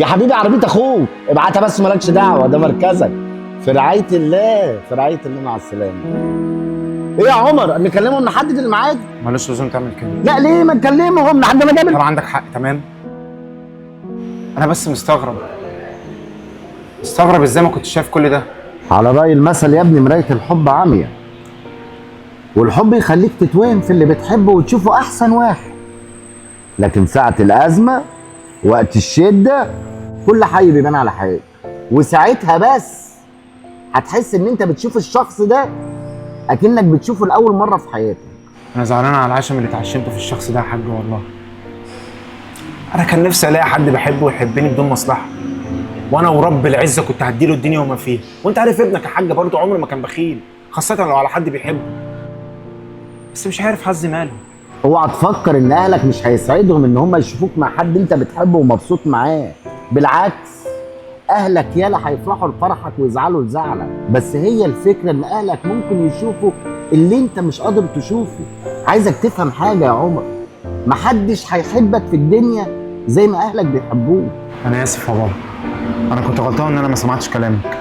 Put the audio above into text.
يا حبيبي عربيه اخوك ابعتها بس مالكش دعوه، ده مركزك. في رعايه الله، في رعايه الله، مع السلامه. ايه يا عمر، نكلمهم نحدد الميعاد؟ مالوش لزوم تعمل كده. لا ليه، ما نكلمهم لحد ما جاب. طب عندك حق، تمام. انا بس مستغرب ازاي ما كنتش شايف كل ده. على رأي المثل يا ابني، مراية الحب عمياء، والحب يخليك تتوهم في اللي بتحبه وتشوفه أحسن واحد، لكن ساعة الأزمة وقت الشدة كل حي بيبان على حقيقته، وساعتها بس هتحس إن أنت بتشوف الشخص ده أكنك بتشوفه لأول مرة في حياتك. انا زعلان على العشم اللي اتعشمته في الشخص ده يا حاج والله. انا كان نفسي الاقي حد بحبه ويحبني بدون مصلحه، وانا ورب العزه كنت هديله الدنيا وما فيها. وانت عارف ابنك يا حاج برضه عمره ما كان بخيل، خاصه لو على حد بيحبه. بس مش عارف حظي ماله. اوعى تفكر إن أهلك مش هيسعدهم إن هم يشوفوك مع حد أنت بتحبه ومبسوط معاه، بالعكس اهلك يالا هيفرحوا لفرحك ويزعلوا لزعلك، بس هي الفكره ان اهلك ممكن يشوفوا اللي انت مش قادر تشوفه. عايزك تفهم حاجه يا عمر، محدش هيحبك في الدنيا زي ما اهلك بيحبوك. انا اسف يا بابا، انا كنت غلطان ان انا ما سمعتش كلامك.